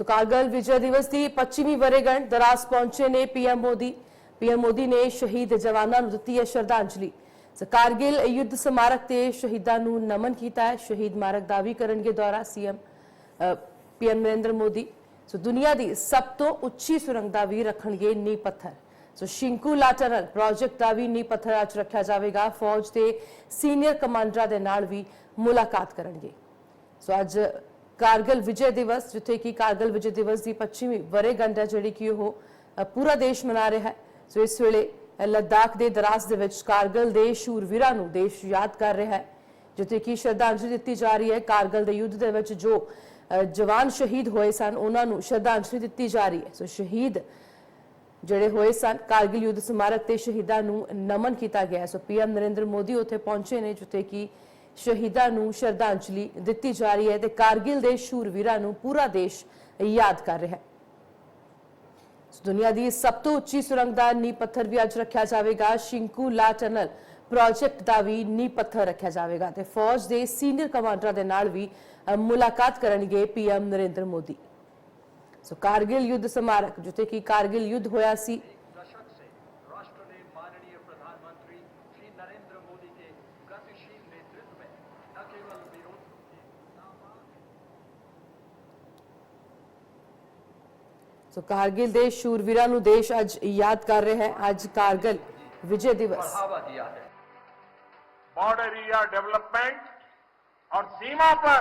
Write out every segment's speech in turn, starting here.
कारगिल विजय दिवस की 25वीं वर्षगांठ दरास पहुंचे ने पीएम मोदी ने शहीद जवानों को दी है श्रद्धांजलि। कारगिल युद्ध स्मारक से शहीदों को नमन किया है। शहीद मारक दावी करने के दौरान पीएम नरेंद्र मोदी दुनिया की सब तो उच्ची सुरंग का भी रखणगे नींह पत्थर। शिंकुला टनल प्रोजेक्ट का भी नींह पत्थर अज रखा जाएगा। फौज के सीनियर कमांडर के नाल भी मुलाकात करेंगे। अज कारगिल विजय दिवस जिथे कि कारगिल विजय दिवस की 25वीं वर्षगांठ है जी कि पूरा देश मना रहा है। इस वेले लद्दाख के दरास दे विच कारगिल के शूरवीरां नूं देश याद कर रहा है, जिथे कि श्रद्धांजलि दी जा रही है। कारगिल के युद्ध दे विच जो जवान शहीद होए सन उन्होंने श्रद्धांजलि दी जा रही है। शहीद जिहड़े होए सन कारगिल युद्ध स्मारक से शहीदों को नमन किया गया है। पीएम नरेंद्र मोदी उत्थे पहुंचे ने जिथे कि शहीदों को श्रद्धांजलि दी जा रही है। कारगिल के शूरवीरां को पूरा देश याद कर रहा है। दुनिया की सब तो उच्ची सुरंग का नींह पत्थर भी अज रखा जाएगा। शिंकुला टनल प्रोजेक्ट का भी नींह पत्थर रखा जाएगा। फौज के सीनियर कमांडर के नाल भी मुलाकात करेंगे पीएम नरेंद्र मोदी। कारगिल युद्ध स्मारक जिथे कि कारगिल युद्ध होया सी कारगिल के शूरवीरां नूं देश अज याद कर रहे हैं। अज कारगिल विजय दिवस बॉर्डर एरिया डेवलपमेंट और सीमा पर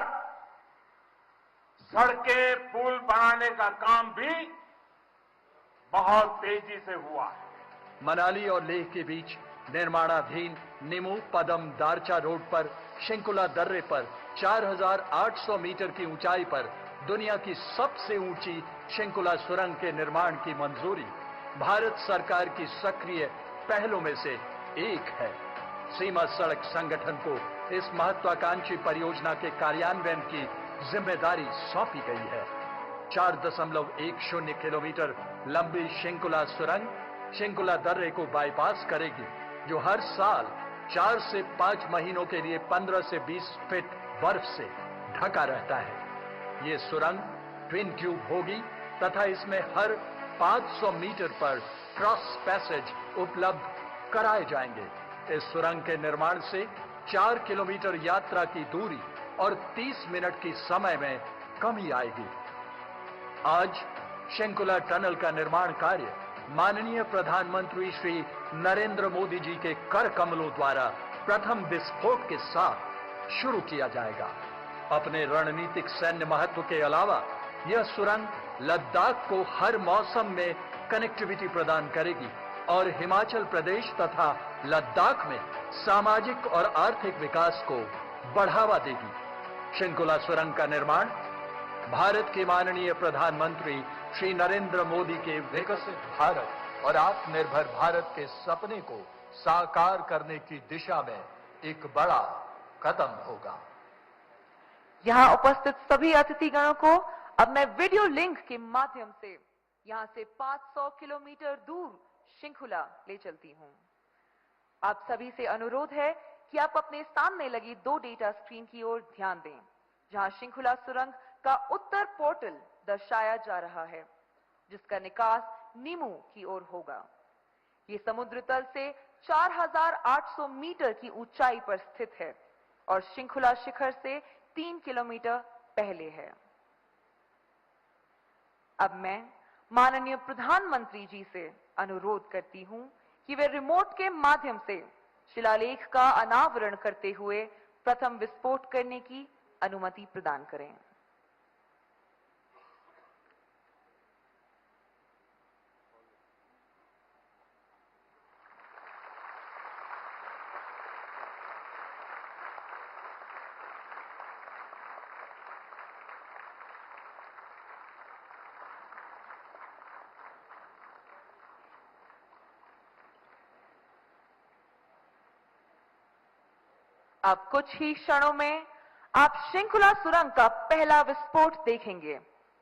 सड़कें पुल बनाने का काम भी बहुत तेजी से हुआ है। मनाली और लेह के बीच निर्माणाधीन निमू पदम दारचा रोड पर शिंकुला दर्रे पर 4,800 मीटर की ऊंचाई पर दुनिया की सबसे ऊंची शिंकुला सुरंग के निर्माण की मंजूरी भारत सरकार की सक्रिय पहलों में से एक है। सीमा सड़क संगठन को इस महत्वाकांक्षी परियोजना के कार्यान्वयन की जिम्मेदारी सौंपी गई है। 4.10 किलोमीटर लंबी शिंकुला सुरंग शिंकुला दर्रे को बाईपास करेगी, जो हर साल 4 से 5 महीनों के लिए 15 से 20 फीट बर्फ से ढका रहता है। ये सुरंग ट्विन ट्यूब होगी तथा इसमें हर 500 मीटर पर क्रॉस पैसेज उपलब्ध कराए जाएंगे। इस सुरंग के निर्माण से 4 किलोमीटर यात्रा की दूरी और 30 मिनट की समय में कमी आएगी। आज शिंकुला टनल का निर्माण कार्य माननीय प्रधानमंत्री श्री नरेंद्र मोदी जी के कर कमलों द्वारा प्रथम विस्फोट के साथ शुरू किया जाएगा। अपने रणनीतिक सैन्य महत्व के अलावा यह सुरंग लद्दाख को हर मौसम में कनेक्टिविटी प्रदान करेगी और हिमाचल प्रदेश तथा लद्दाख में सामाजिक और आर्थिक विकास को बढ़ावा देगी। शिंकुला सुरंग का निर्माण भारत के माननीय प्रधानमंत्री श्री नरेंद्र मोदी के विकसित भारत और आत्मनिर्भर भारत के सपने को साकार करने की दिशा में एक बड़ा कदम होगा। यहाँ उपस्थित सभी अतिथिगणों को अब मैं वीडियो लिंक के माध्यम से यहाँ से 500 किलोमीटर दूर शिंकुला ले चलती हूँ। आप सभी से अनुरोध है कि आप अपने सामने लगी 2 डेटा स्क्रीन की ओर ध्यान दें, जहां शिंकुला सुरंग का उत्तर पोर्टल दर्शाया जा रहा है, जिसका निकास नीमू की ओर होगा। ये समुद्र तल से 4,800 मीटर की ऊंचाई पर स्थित है और शिंकुला शिखर से 3 किलोमीटर पहले है। अब मैं माननीय प्रधानमंत्री जी से अनुरोध करती हूं कि वे रिमोट के माध्यम से शिलालेख का अनावरण करते हुए प्रथम विस्फोट करने की अनुमति प्रदान करें। अब कुछ ही क्षणों में आप शिंकुला सुरंग का पहला विस्फोट देखेंगे,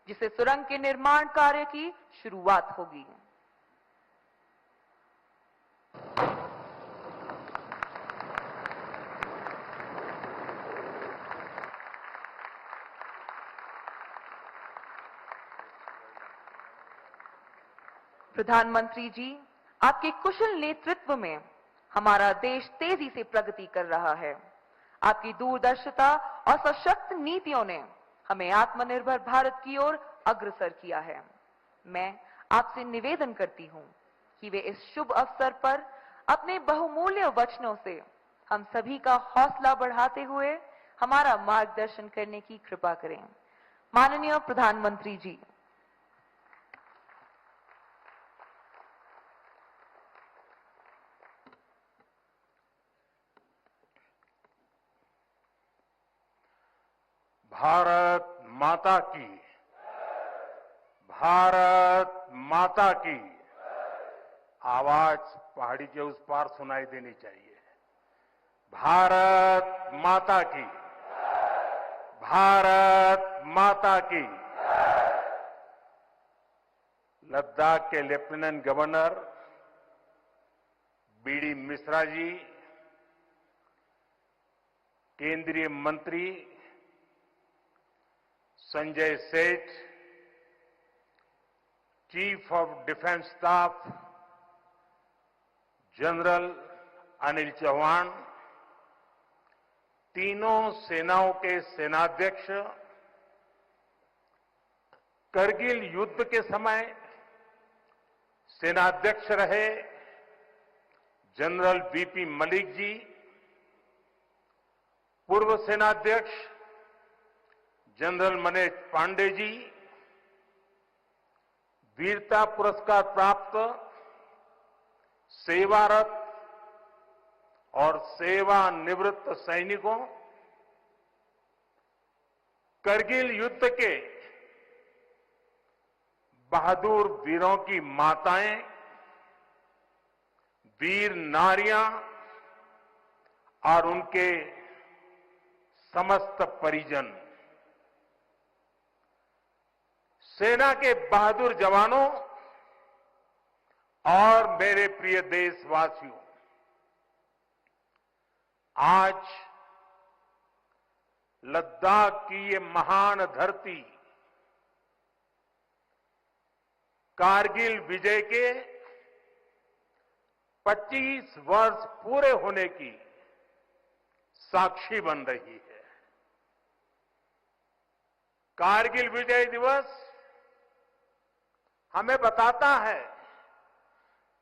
जिससे सुरंग के निर्माण कार्य की शुरुआत होगी। प्रधानमंत्री जी, आपके कुशल नेतृत्व में हमारा देश तेजी से प्रगति कर रहा है। आपकी दूरदर्शिता और सशक्त नीतियों ने हमें आत्मनिर्भर भारत की ओर अग्रसर किया है। मैं आपसे निवेदन करती हूं कि वे इस शुभ अवसर पर अपने बहुमूल्य वचनों से हम सभी का हौसला बढ़ाते हुए हमारा मार्गदर्शन करने की कृपा करें। माननीय प्रधानमंत्री जी, भारत माता की, भारत माता की आवाज पहाड़ी के उस पार सुनाई देनी चाहिए। भारत माता की, भारत माता की। लद्दाख के lieutenant governor BD Mishra ji, केंद्रीय मंत्री Sanjay Seth, chief of defence staff general Anil Chauhan, तीनों सेनाओं के सेनाध्यक्ष, करगिल युद्ध के समय सेनाध्यक्ष रहे जनरल वीपी मलिक जी, पूर्व सेनाध्यक्ष जनरल मनेश पांडे जी, वीरता पुरस्कार प्राप्त सेवारत और सेवानिवृत्त सैनिकों, करगिल युद्ध के बहादुर वीरों की माताएं, वीर नारियां और उनके समस्त परिजन, सेना के बहादुर जवानों और मेरे प्रिय देशवासियों, आज लद्दाख की ये महान धरती कारगिल विजय के 25 वर्ष पूरे होने की साक्षी बन रही है। कारगिल विजय दिवस हमें बताता है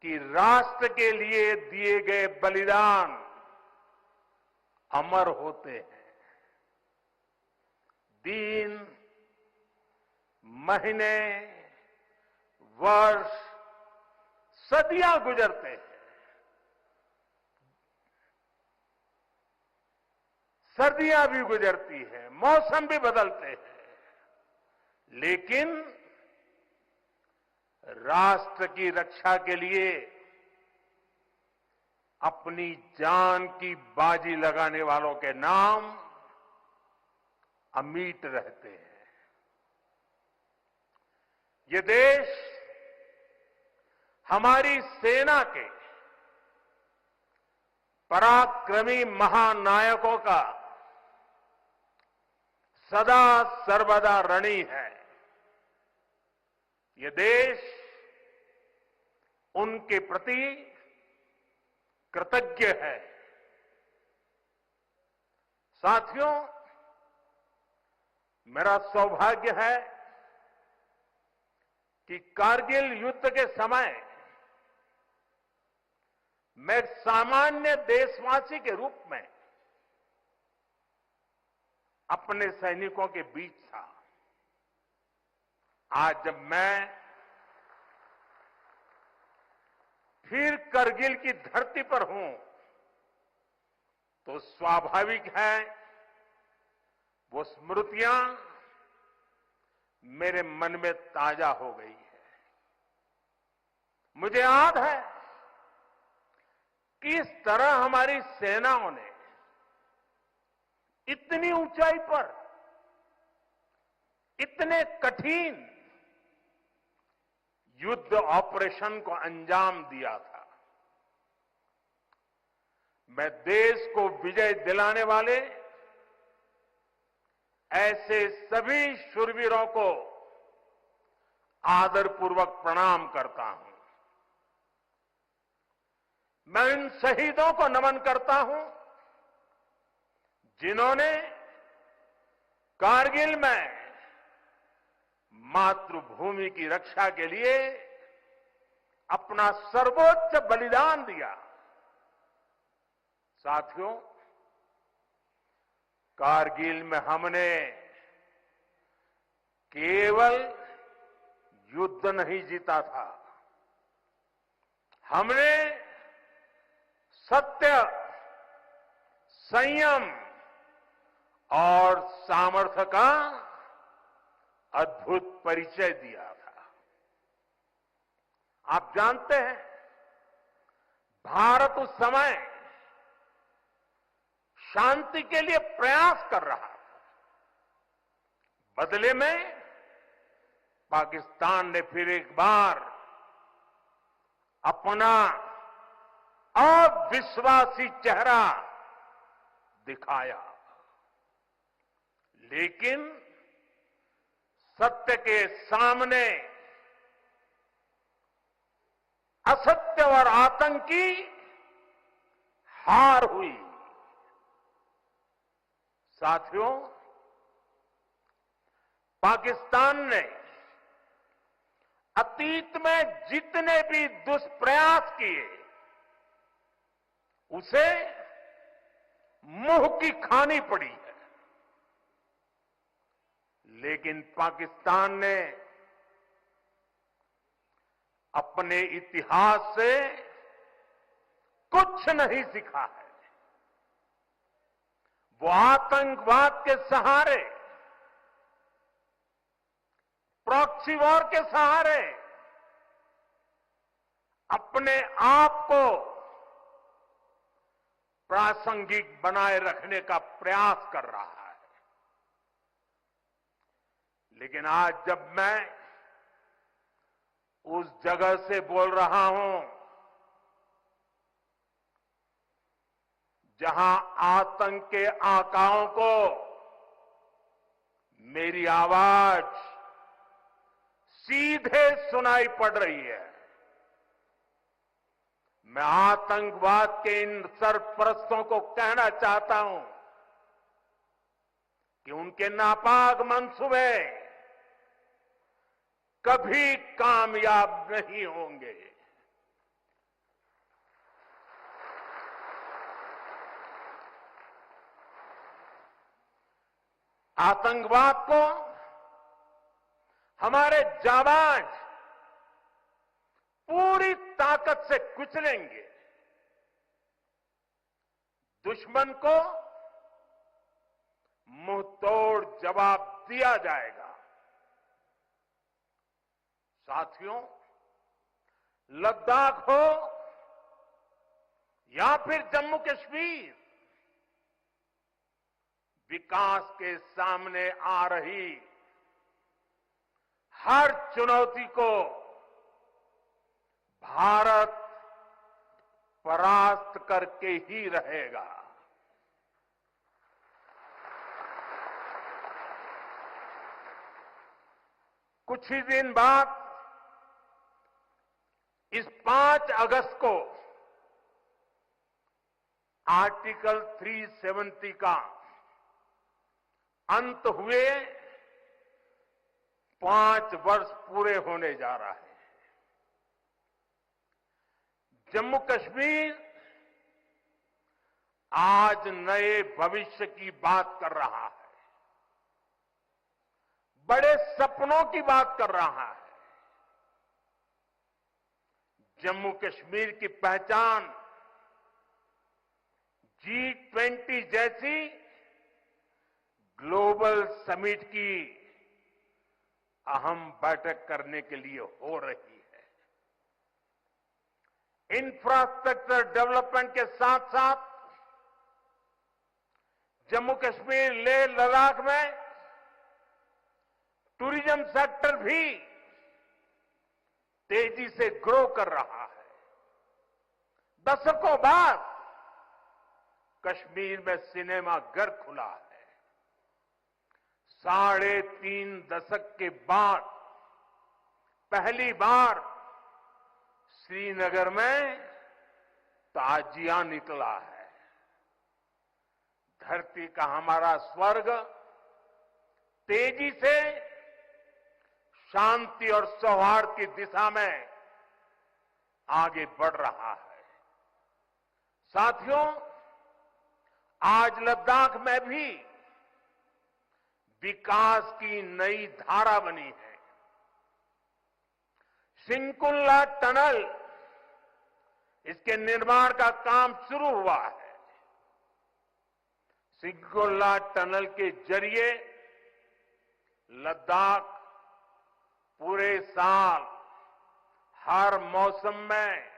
कि राष्ट्र के लिए दिए गए बलिदान अमर होते हैं। दिन, महीने, वर्ष, सदियां गुजरते हैं, सर्दियां भी गुजरती है, मौसम भी बदलते हैं, लेकिन राष्ट्र की रक्षा के लिए अपनी जान की बाजी लगाने वालों के नाम अमिट रहते हैं। ये देश हमारी सेना के पराक्रमी महानायकों का सदा सर्वदा ऋणी है। ये देश उनके प्रति कृतज्ञ है। साथियों, मेरा सौभाग्य है कि कारगिल युद्ध के समय मैं एक सामान्य देशवासी के रूप में अपने सैनिकों के बीच था। आज जब मैं फिर करगिल की धरती पर हूं, तो स्वाभाविक है वो स्मृतियां मेरे मन में ताजा हो गई है। मुझे याद है किस तरह हमारी सेनाओं ने इतनी ऊंचाई पर इतने कठिन युद्ध ऑपरेशन को अंजाम दिया था। मैं देश को विजय दिलाने वाले ऐसे सभी शूरवीरों को आदरपूर्वक प्रणाम करता हूं। मैं इन शहीदों को नमन करता हूं जिन्होंने कारगिल में मातृभूमि की रक्षा के लिए अपना सर्वोच्च बलिदान दिया। साथियों, कारगिल में हमने केवल युद्ध नहीं जीता था, हमने सत्य, संयम और सामर्थ्य का अद्भुत परिचय दिया था। आप जानते हैं, भारत उस समय शांति के लिए प्रयास कर रहा था। बदले में पाकिस्तान ने फिर एक बार अपना अविश्वासी चेहरा दिखाया। लेकिन सत्य के सामने असत्य और आतंक की हार हुई। साथियों, पाकिस्तान ने अतीत में जितने भी दुष्प्रयास किए उसे मुंह की खानी पड़ी है। लेकिन पाकिस्तान ने अपने इतिहास से कुछ नहीं सीखा है। वो आतंकवाद के सहारे, प्रॉक्सी वॉर के सहारे अपने आप को प्रासंगिक बनाए रखने का प्रयास कर रहा है। लेकिन आज जब मैं उस जगह से बोल रहा हूं जहां आतंक के आकाओं को मेरी आवाज सीधे सुनाई पड़ रही है, मैं आतंकवाद के इन सरपरस्तों को कहना चाहता हूं कि उनके नापाक मंसूबे कभी कामयाब नहीं होंगे। आतंकवाद को हमारे जाबाज पूरी ताकत से कुचलेंगे। दुश्मन को मुंहतोड़ जवाब दिया जाएगा। साथियों, लद्दाख हो या फिर जम्मू कश्मीर, विकास के सामने आ रही हर चुनौती को भारत परास्त करके ही रहेगा। कुछ ही दिन बाद इस 5 अगस्त को आर्टिकल 370 का अंत हुए 5 वर्ष पूरे होने जा रहा है। जम्मू कश्मीर आज नए भविष्य की बात कर रहा है, बड़े सपनों की बात कर रहा है। जम्मू कश्मीर की पहचान G20 जैसी ग्लोबल समिट की अहम बैठक करने के लिए हो रही है। इंफ्रास्ट्रक्चर डेवलपमेंट के साथ साथ जम्मू कश्मीर, लेह, लद्दाख में टूरिज्म सेक्टर भी तेजी से ग्रो कर रहा है। दशकों बाद कश्मीर में सिनेमा घर खुला है। 3.5 दशक के बाद पहली बार श्रीनगर में ताजिया निकला है। धरती का हमारा स्वर्ग तेजी से शांति और सौहार्द की दिशा में आगे बढ़ रहा है। साथियों, आज लद्दाख में भी विकास की नई धारा बनी है। सिंकुल्ला टनल, इसके निर्माण का काम शुरू हुआ है। सिंकुल्ला टनल के जरिए लद्दाख पूरे साल हर मौसम में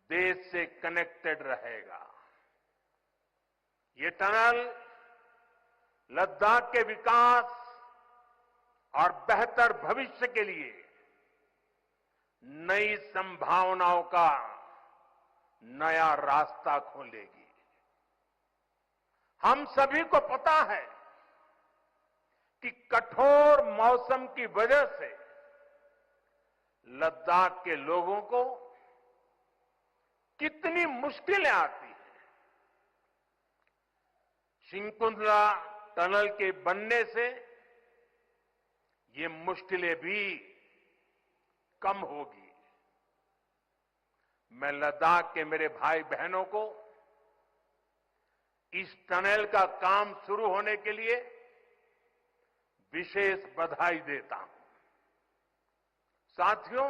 देश से कनेक्टेड रहेगा। ये टनल लद्दाख के विकास और बेहतर भविष्य के लिए नई संभावनाओं का नया रास्ता खोलेगी। हम सभी को पता है कि कठोर मौसम की वजह से लद्दाख के लोगों को कितनी मुश्किलें आती हैं। सिंकुल्ला टनल के बनने से ये मुश्किलें भी कम होगी। मैं लद्दाख के मेरे भाई बहनों को इस टनल का काम शुरू होने के लिए विशेष बधाई देता हूं। साथियों,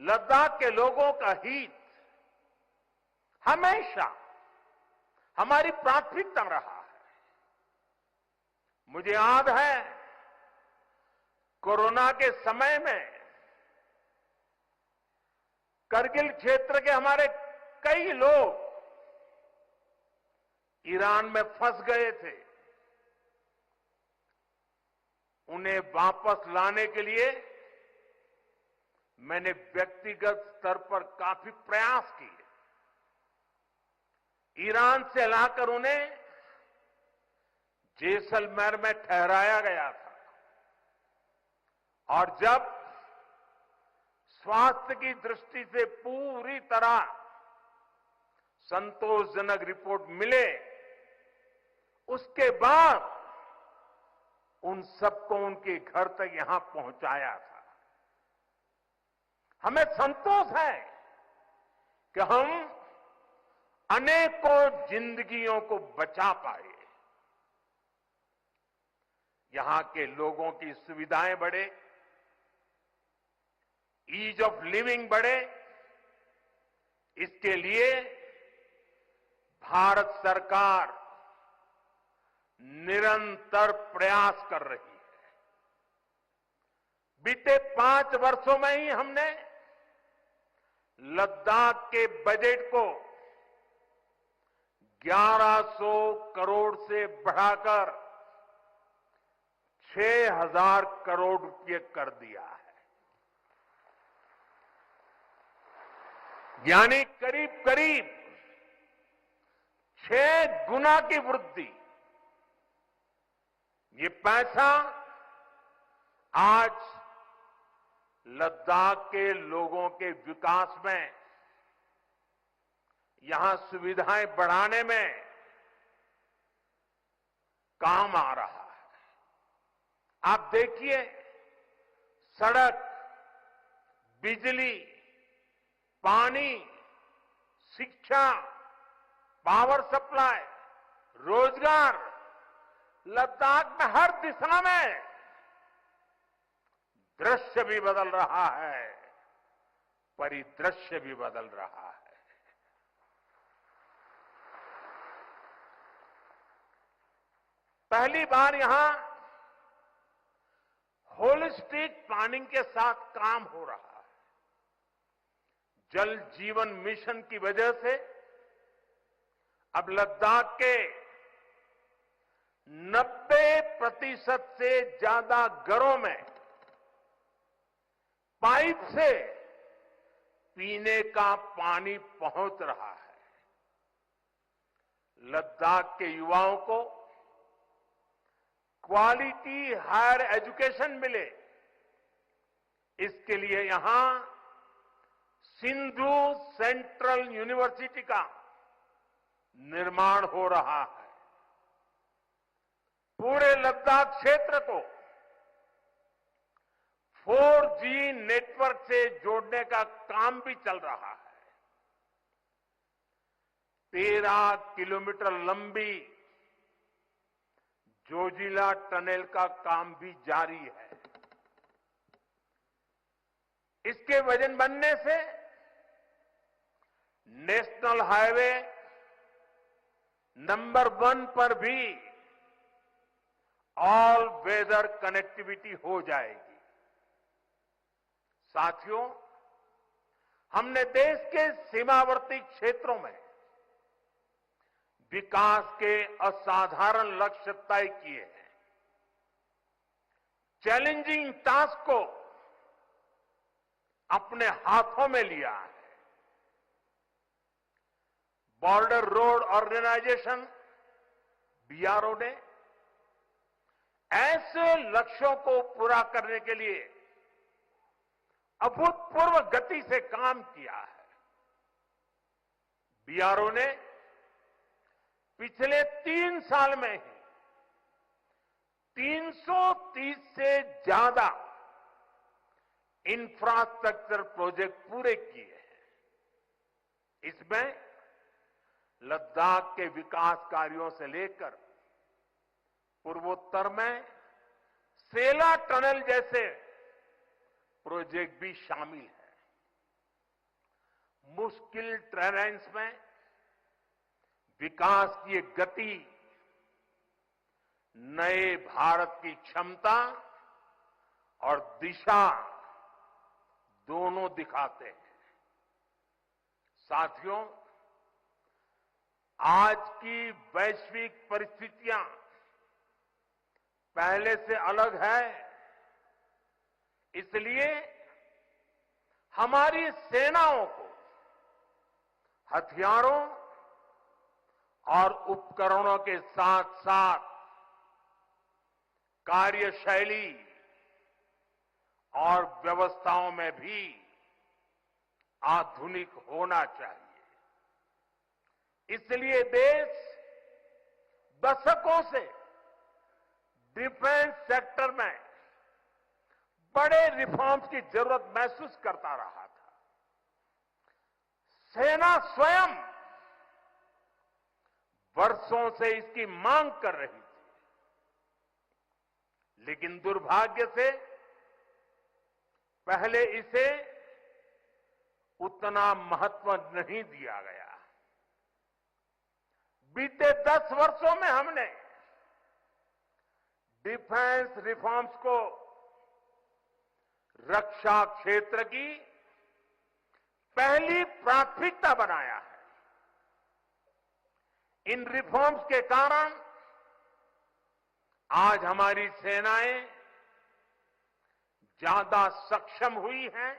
लद्दाख के लोगों का हित हमेशा हमारी प्राथमिकता रहा है। मुझे याद है, कोरोना के समय में करगिल क्षेत्र के हमारे कई लोग ईरान में फंस गए थे। उन्हें वापस लाने के लिए मैंने व्यक्तिगत स्तर पर काफी प्रयास किए। ईरान से लाकर उन्हें जैसलमेर में ठहराया गया था और जब स्वास्थ्य की दृष्टि से पूरी तरह संतोषजनक रिपोर्ट मिले, उसके बाद उन सबको उनके घर तक यहां पहुंचाया था। हमें संतोष है कि हम अनेकों जिंदगियों को बचा पाए। यहां के लोगों की सुविधाएं बढ़े, ईज ऑफ लिविंग बढ़े, इसके लिए भारत सरकार निरंतर प्रयास कर रही है। बीते 5 वर्षों में ही हमने लद्दाख के बजट को 1100 करोड़ से बढ़ाकर 6000 करोड़ रुपये कर दिया है। यानी करीब करीब 6 गुना की वृद्धि। ये पैसा आज लद्दाख के लोगों के विकास में, यहां सुविधाएं बढ़ाने में काम आ रहा है। आप देखिए, सड़क, बिजली, पानी, शिक्षा, पावर सप्लाई, रोजगार, लद्दाख में हर दिशा में दृश्य भी बदल रहा है, परिदृश्य भी बदल रहा है। पहली बार यहां होलिस्टिक प्लानिंग के साथ काम हो रहा है। जल जीवन मिशन की वजह से अब लद्दाख के 90% से ज्यादा घरों में पाइप से पीने का पानी पहुंच रहा है। लद्दाख के युवाओं को क्वालिटी हायर एजुकेशन मिले, इसके लिए यहां सिंधु सेंट्रल यूनिवर्सिटी का निर्माण हो रहा है। पूरे लद्दाख क्षेत्र को 4G नेटवर्क से जोड़ने का काम भी चल रहा है। 13 किलोमीटर लंबी जोजिला टनल का काम भी जारी है। इसके वजन बनने से नेशनल हाईवे नंबर 1 पर भी ऑल वेदर कनेक्टिविटी हो जाएगी। साथियों, हमने देश के सीमावर्ती क्षेत्रों में विकास के असाधारण लक्ष्य तय किए हैं। चैलेंजिंग टास्क को अपने हाथों में लिया है। बॉर्डर रोड ऑर्गेनाइजेशन बीआरओ ने ऐसे लक्ष्यों को पूरा करने के लिए अभूतपूर्व गति से काम किया है। बीआरओ ने पिछले 3 साल में ही 330 से ज्यादा इंफ्रास्ट्रक्चर प्रोजेक्ट पूरे किए हैं। इसमें लद्दाख के विकास कार्यों से लेकर पूर्वोत्तर में सेला टनल जैसे प्रोजेक्ट भी शामिल है। मुश्किल टेरेन्स में विकास की एक गति नए भारत की क्षमता और दिशा दोनों दिखाते हैं। साथियों, आज की वैश्विक परिस्थितियां पहले से अलग है। इसलिए हमारी सेनाओं को हथियारों और उपकरणों के साथ साथ कार्यशैली और व्यवस्थाओं में भी आधुनिक होना चाहिए। इसलिए देश दशकों से डिफेंस सेक्टर में बड़े रिफॉर्म्स की जरूरत महसूस करता रहा था। सेना स्वयं वर्षों से इसकी मांग कर रही थी, लेकिन दुर्भाग्य से पहले इसे उतना महत्व नहीं दिया गया। बीते 10 वर्षों में हमने डिफेंस रिफॉर्म्स को रक्षा क्षेत्र की पहली प्राथमिकता बनाया है। इन रिफॉर्म्स के कारण आज हमारी सेनाएं ज्यादा सक्षम हुई हैं,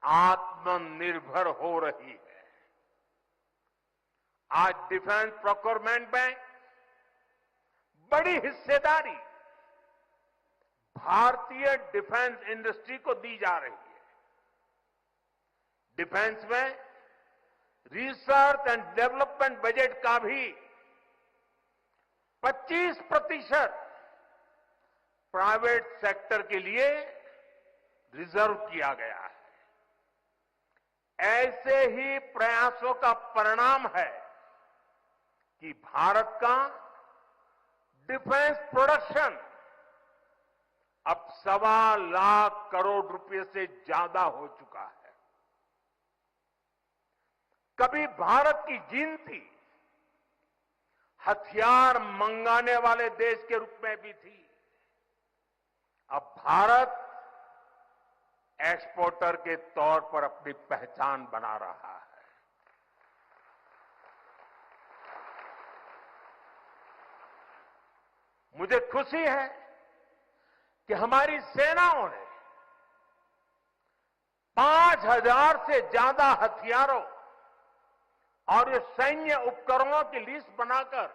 आत्मनिर्भर हो रही है। आज डिफेंस प्रोक्योरमेंट में बड़ी हिस्सेदारी भारतीय डिफेंस इंडस्ट्री को दी जा रही है। डिफेंस में रिसर्च एंड डेवलपमेंट बजट का भी 25% प्राइवेट सेक्टर के लिए रिजर्व किया गया है। ऐसे ही प्रयासों का परिणाम है कि भारत का डिफेंस प्रोडक्शन अब 1.25 लाख करोड़ रुपए से ज्यादा हो चुका है। कभी भारत की गिनती हथियार मंगाने वाले देश के रूप में भी थी। अब भारत एक्सपोर्टर के तौर पर अपनी पहचान बना रहा है। मुझे खुशी है कि हमारी सेनाओं ने 5000 से ज्यादा हथियारों और ये सैन्य उपकरणों की लिस्ट बनाकर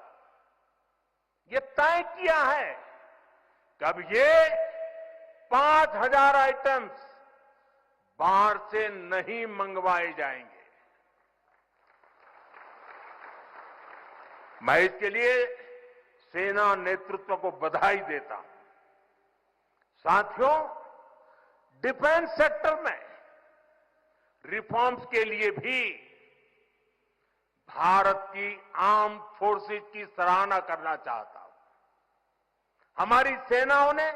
ये तय किया है कि अब ये 5000 आइटम्स बाहर से नहीं मंगवाए जाएंगे। मैं इसके लिए सेना नेतृत्व को बधाई देता हूं। साथियों, डिफेंस सेक्टर में रिफॉर्म्स के लिए भी भारत की आर्म फोर्सेज की सराहना करना चाहता हूं। हमारी सेनाओं ने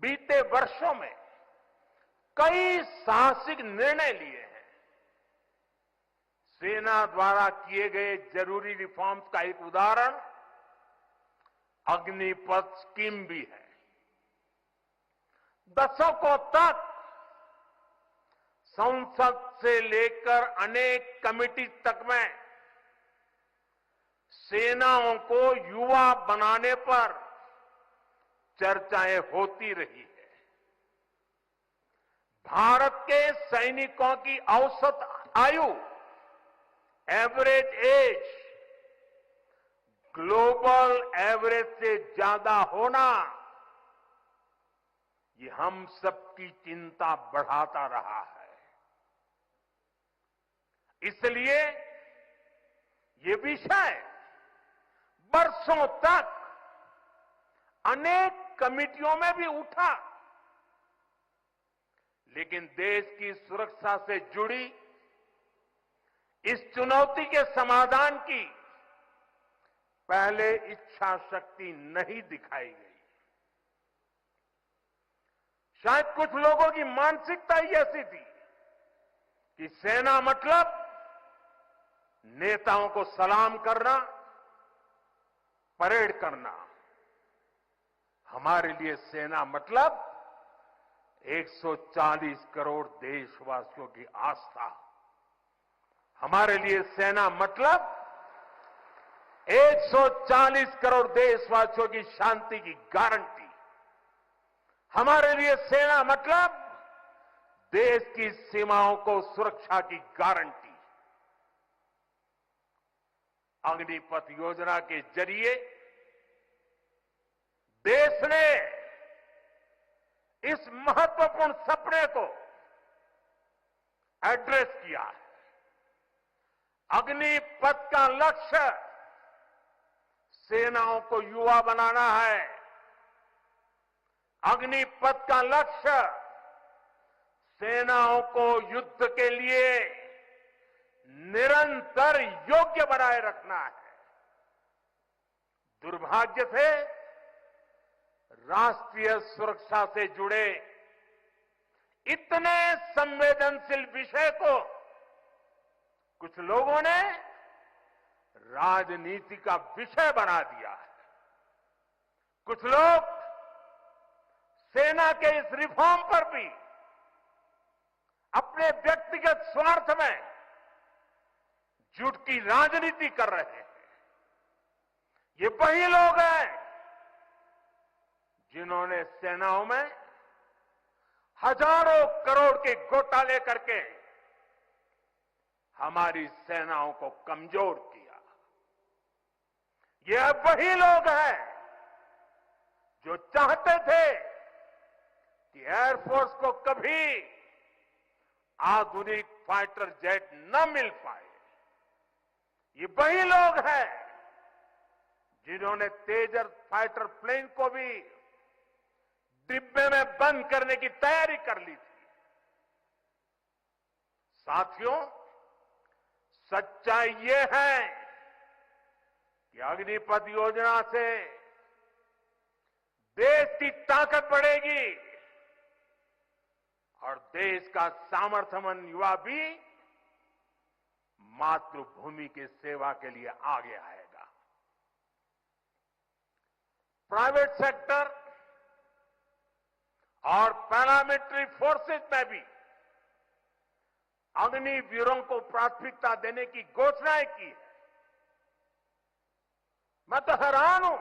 बीते वर्षों में कई साहसिक निर्णय लिए हैं। सेना द्वारा किए गए जरूरी रिफॉर्म्स का एक उदाहरण अग्निपथ स्कीम भी है। दशकों तक संसद से लेकर अनेक कमेटी तक में सेनाओं को युवा बनाने पर चर्चाएं होती रही है। भारत के सैनिकों की औसत आयु, एवरेज एज, ग्लोबल एवरेज से ज्यादा होना, ये हम सबकी चिंता बढ़ाता रहा है। इसलिए ये विषय वर्षों तक अनेक कमिटियों में भी उठा, लेकिन देश की सुरक्षा से जुड़ी इस चुनौती के समाधान की पहले इच्छा शक्ति नहीं दिखाई गई। शायद कुछ लोगों की मानसिकता ही ऐसी थी कि सेना मतलब नेताओं को सलाम करना, परेड करना। हमारे लिए सेना मतलब 140 करोड़ देशवासियों की आस्था। हमारे लिए सेना मतलब 140 करोड़ देशवासियों की शांति की गारंटी। हमारे लिए सेना मतलब देश की सीमाओं को सुरक्षा की गारंटी। अग्निपथ योजना के जरिए देश ने इस महत्वपूर्ण सपने को एड्रेस किया है। अग्निपथ का लक्ष्य सेनाओं को युवा बनाना है। अग्निपथ का लक्ष्य सेनाओं को युद्ध के लिए निरंतर योग्य बनाए रखना है। दुर्भाग्य से राष्ट्रीय सुरक्षा से जुड़े इतने संवेदनशील विषय को कुछ लोगों ने राजनीति का विषय बना दिया है। कुछ लोग सेना के इस रिफॉर्म पर भी अपने व्यक्तिगत स्वार्थ में झूठ की राजनीति कर रहे हैं। ये वही लोग हैं जिन्होंने सेनाओं में हजारों करोड़ के घोटाले करके हमारी सेनाओं को कमजोर किया। ये वही लोग हैं जो चाहते थे कि एयरफोर्स को कभी आधुनिक फाइटर जेट न मिल पाए। ये वही लोग हैं जिन्होंने तेजस फाइटर प्लेन को भी डिब्बे में बंद करने की तैयारी कर ली थी। साथियों, सच्चाई ये है कि अग्निपथ योजना से देश की ताकत बढ़ेगी और देश का सामर्थ्यवान युवा भी मातृभूमि की सेवा के लिए आगे आएगा। प्राइवेट सेक्टर और पैरामिलिट्री फोर्सेज में भी अग्निवीरों को प्राथमिकता देने की घोषणाएं की है। मैं तो हैरान हूं,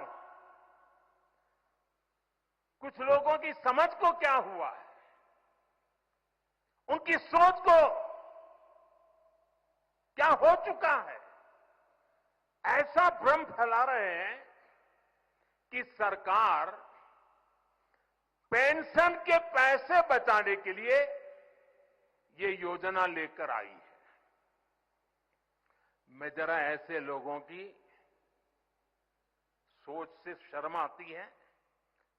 कुछ लोगों की समझ को क्या हुआ है, उनकी सोच को क्या हो चुका है। ऐसा भ्रम फैला रहे हैं कि सरकार पेंशन के पैसे बचाने के लिए ये योजना लेकर आई है। मैं जरा ऐसे लोगों की सोच से शर्म आती है,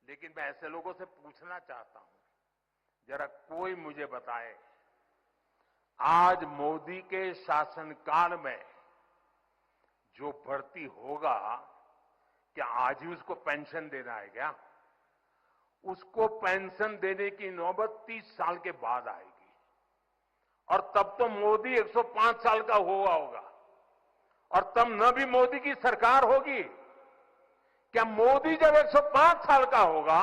लेकिन मैं ऐसे लोगों से पूछना चाहता हूं, जरा कोई मुझे बताए, आज मोदी के शासनकाल में जो भर्ती होगा, क्या आज ही उसको पेंशन देना है क्या? उसको पेंशन देने की नौबत 30 साल के बाद आएगी, और तब तो मोदी 105 साल का हुआ होगा, और तब न भी मोदी की सरकार होगी। क्या मोदी जब 105 साल का होगा,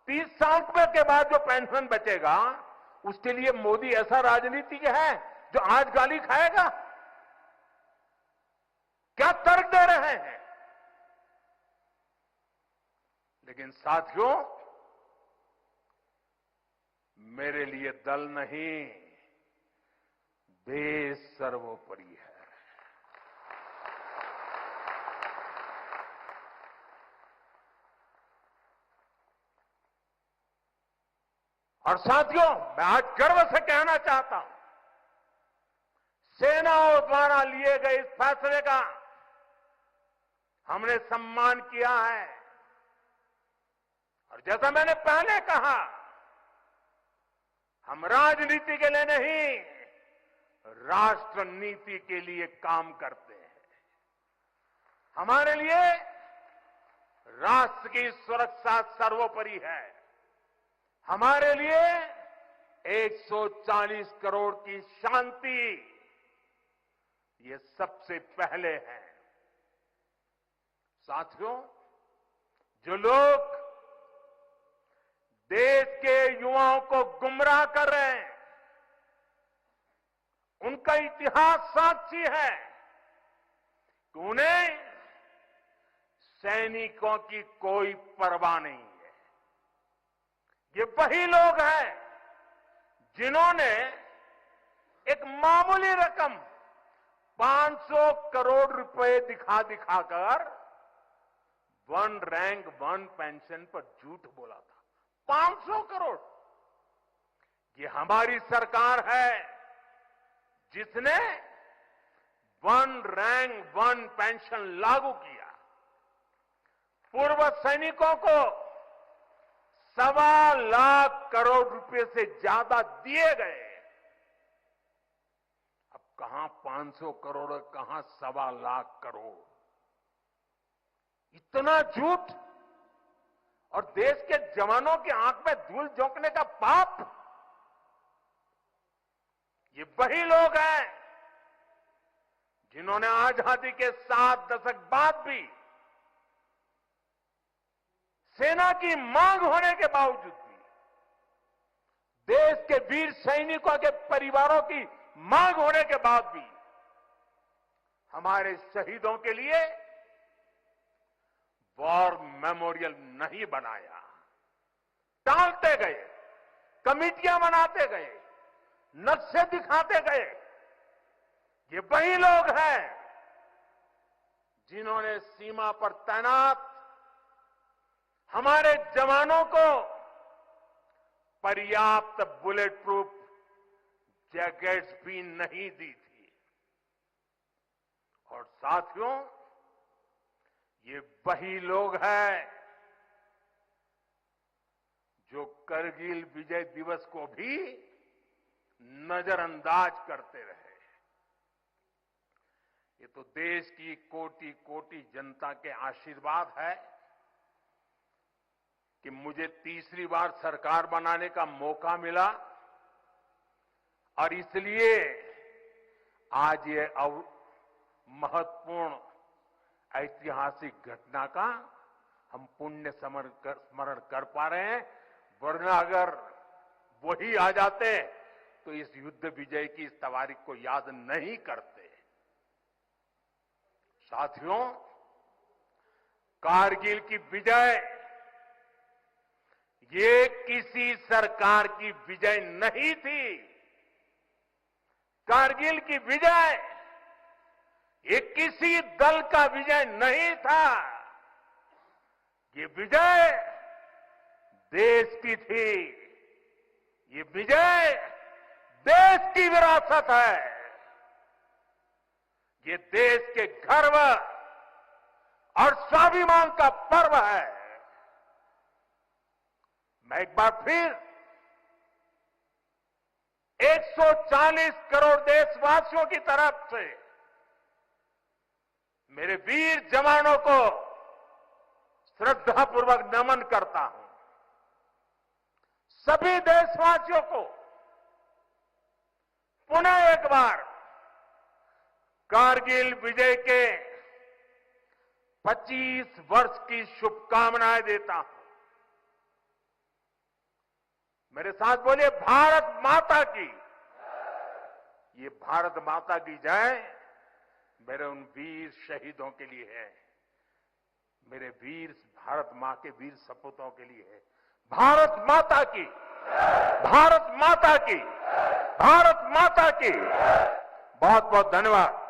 30 साल के बाद जो पेंशन बचेगा, उसके लिए मोदी ऐसा राजनीतिक है जो आज गाली खाएगा? क्या तर्क दे रहे हैं? लेकिन साथियों, मेरे लिए दल नहीं, देश सर्वोपरि है। और साथियों, मैं आज गर्व से कहना चाहता हूं, सेनाओं द्वारा लिए गए इस फैसले का हमने सम्मान किया है। और जैसा मैंने पहले कहा, हम राजनीति के लिए नहीं, राष्ट्र नीति के लिए काम करते हैं। हमारे लिए राष्ट्र की सुरक्षा सर्वोपरि है। हमारे लिए 140 करोड़ की शांति, ये सबसे पहले है। साथियों, जो लोग देश के युवाओं को गुमराह कर रहे हैं, उनका इतिहास साक्षी है कि उन्हें सैनिकों की कोई परवाह नहीं है। ये वही लोग हैं जिन्होंने एक मामूली रकम 500 करोड़ रुपए दिखा दिखाकर वन रैंक वन पेंशन पर झूठ बोला था। 500 करोड़। ये हमारी सरकार है जिसने वन रैंक वन पेंशन लागू किया। पूर्व सैनिकों को 1.25 लाख करोड़ रुपए से ज्यादा दिए गए। अब कहां 500 करोड़, कहां 1.25 लाख करोड़। इतना झूठ, और देश के जवानों की आंख में धूल झोंकने का पाप। ये वही लोग हैं जिन्होंने आजादी के 7 दशक बाद भी सेना की मांग होने के बावजूद भी, देश के वीर सैनिकों के परिवारों की मांग होने के बाद भी हमारे शहीदों के लिए वॉर मेमोरियल नहीं बनाया। टालते गए, कमिटियां बनाते गए, नक्शे दिखाते गए। ये वही लोग हैं जिन्होंने सीमा पर तैनात हमारे जवानों को पर्याप्त बुलेट प्रूफ जैकेट्स भी नहीं दी थी। और साथियों, ये वही लोग हैं जो करगिल विजय दिवस को भी नजरअंदाज करते रहे। ये तो देश की कोटि कोटि जनता के आशीर्वाद है कि मुझे तीसरी बार सरकार बनाने का मौका मिला, और इसलिए आज ये महत्वपूर्ण ऐतिहासिक घटना का हम पुण्य स्मरण कर पा रहे हैं। वरना अगर वही आ जाते तो इस युद्ध विजय की इस तारीख को याद नहीं करते। साथियों, कारगिल की विजय ये किसी सरकार की विजय नहीं थी। कारगिल की विजय ये किसी दल का विजय नहीं था। ये विजय देश की थी। ये विजय देश की विरासत है, ये देश के गर्व और स्वाभिमान का पर्व है। मैं एक बार फिर 140 करोड़ देशवासियों की तरफ से मेरे वीर जवानों को श्रद्धापूर्वक नमन करता हूं। सभी देशवासियों को पुनः एक बार कारगिल विजय के 25 वर्ष की शुभकामनाएं देता हूं। मेरे साथ बोलिए भारत माता की। ये भारत माता की जय मेरे उन वीर शहीदों के लिए है, मेरे वीर भारत मां के वीर सपूतों के लिए है। भारत माता की, भारत माता की, भारत माता की। बहुत बहुत धन्यवाद।